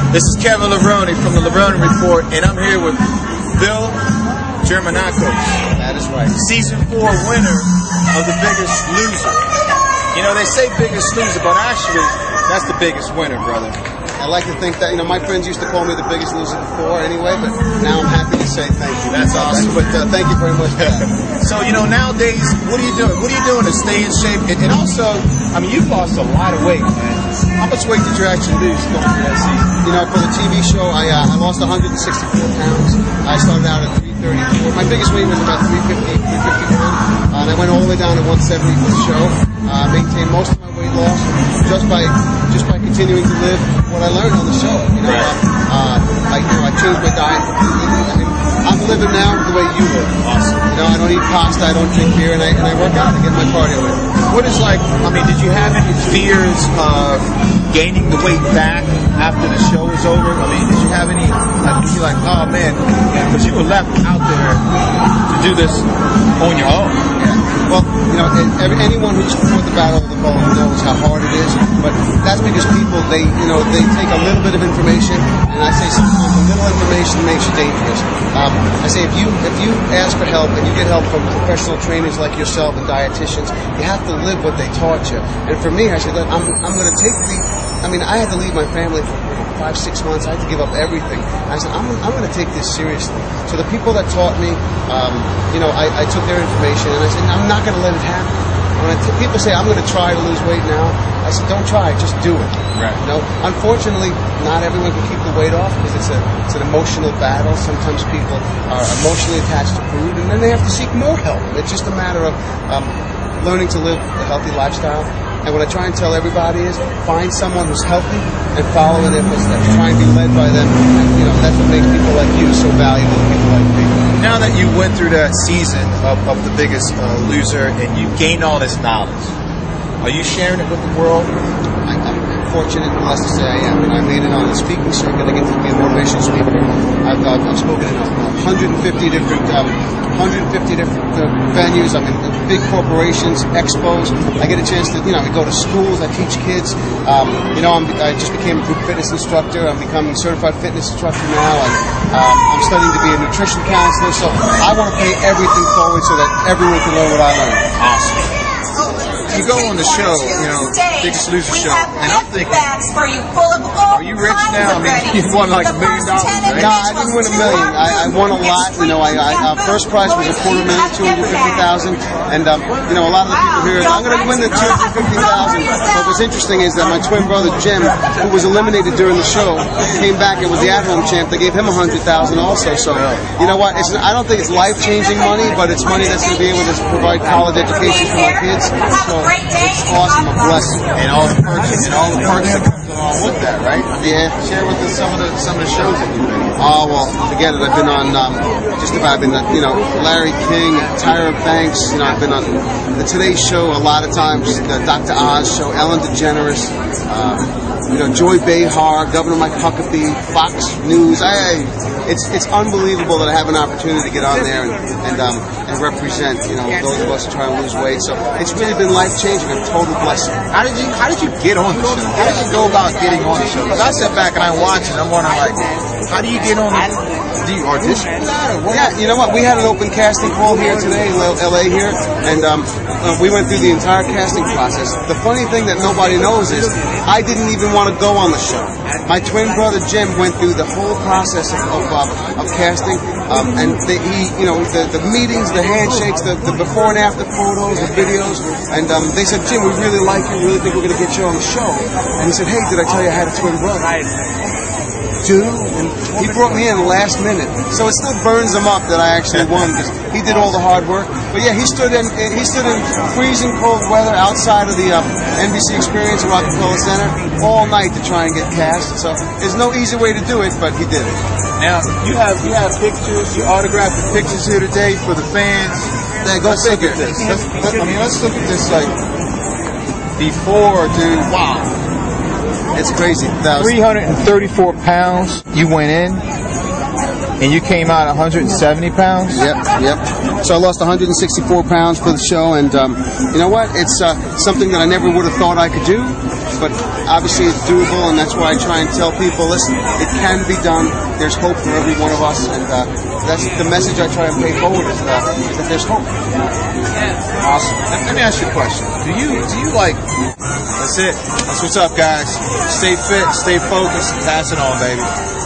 This is Kevin Levrone from the LevroneReport, and I'm here with Bill Germanakos. That is right. Season 4 winner of The Biggest Loser. You know, they say biggest loser, but actually, that's the biggest winner, brother. I like to think that, my friends used to call me the biggest loser before anyway, but now I'm happy to say thank you. That's awesome. But thank you very much for that. So, nowadays, what are you doing? What are you doing to stay in shape? And also, you've lost a lot of weight, man. How much weight did you actually lose going through that season? For the TV show, I lost 164 pounds. I started out at 334. My biggest weight was about 350, 351. And I went all the way down to 170 for the show. Maintained most of my weight loss just by continuing to live what I learned on the show. I changed my diet completely. I'm living now the way you live. Awesome. I don't eat pasta, I don't drink beer, and I work out to get my cardio in. What is did you have any fears of gaining the weight back after the show was over? Did you have any, you're like, oh man, because you were left out there to do this on your own. Yeah. Well, anyone who's fought the battle of the bone knows how hard it is, but that's because people, they take a little bit of information, and I say sometimes a little information makes you dangerous. I say if you ask for help and you get help from professional trainers like yourself and dietitians, you have to live what they taught you. And for me, I said, look, I'm going to take I had to leave my family for 5-6 months. I had to give up everything. I said, I'm going to take this seriously. So the people that taught me, I took their information and I said, I'm not going to let it happen. When people say, I'm going to try to lose weight now, I said, don't try, just do it. Right. Unfortunately, not everyone can keep the weight off because it's an emotional battle. Sometimes people are emotionally attached to food, and then they have to seek more help. It's just a matter of learning to live a healthy lifestyle. And what I try and tell everybody is find someone who's healthy and follow in their footsteps. Try and be led by them. And, that's what makes people like you so valuable to people like me. Now that you went through that season of The Biggest Loser and you gained all this knowledge, are you sharing it with the world? I'm fortunate and blessed to say I am. I made it on the speaking circuit. I get to be a motivational speaker. I've spoken in 150 different venues. I'm in big corporations, expos. I get a chance to, I go to schools. I teach kids. I just became a group fitness instructor. I'm becoming a certified fitness instructor now. And I'm studying to be a nutrition counselor. So I want to pay everything forward so that everyone can learn what I learned. Awesome. You go on the show, Biggest Loser show, and I'm thinking, are you rich now? You won like $1 million, right? No, I didn't win $1 million. I won a lot. First prize was $250,000, and a lot of the people here, I'm going to win the $250,000. But what's interesting is that my twin brother Jim, who was eliminated during the show, came back and was the at-home champ. They gave him $100,000 also. So you know what? I don't think it's life-changing money, but it's money that's going to be able to provide college education for my kids. So it's awesome, a blessing, and all the perks that comes along with that, right? Yeah. Share with us some of the shows that you've been on. Oh well, forget it. I've been on Larry King, Tyra Banks. I've been on the Today Show a lot of times, the Dr. Oz show, Ellen DeGeneres, Joy Behar, Governor Mike Huckabee, Fox News. It's unbelievable that I have an opportunity to get on there and represent those of us who try to lose weight. So it's really been life changing, a total blessing. How did you get on the show? How did you go about getting on the show? Because I sat back and I watched it. I'm wondering how do you get on? Do you audition for that? Or what? Yeah, you know what? We had an open casting call here today in LA here, and we went through the entire casting process. The funny thing that nobody knows is I didn't even want to go on the show. My twin brother Jim went through the whole process of casting, and the meetings, the handshakes, the before and after photos, the videos, and they said, Jim, we really like you, we really think we're going to get you on the show. And he said, hey, did I tell you I had a twin brother? Dude, and he brought me in last minute, so it still burns him up that I actually won because he did all the hard work. But yeah, he stood in freezing cold weather outside of the NBC Experience at Rockefeller Center all night to try and get cast. So there's no easy way to do it, but he did it. Now you have pictures, you autographed the pictures here today for the fans. Yeah, let's look at this. Let's look at this before, dude. Wow. It's crazy. 334 pounds you went in, and you came out 170 pounds? Yep. So I lost 164 pounds for the show, and you know what? It's something that I never would have thought I could do. but obviously it's doable, and that's why I try and tell people, listen, it can be done. There's hope for every one of us, and that's the message I try and pay forward is that there's hope. Awesome. Let me ask you a question. Do you like? That's it. That's what's up, guys. Stay fit, stay focused, and pass it on, baby.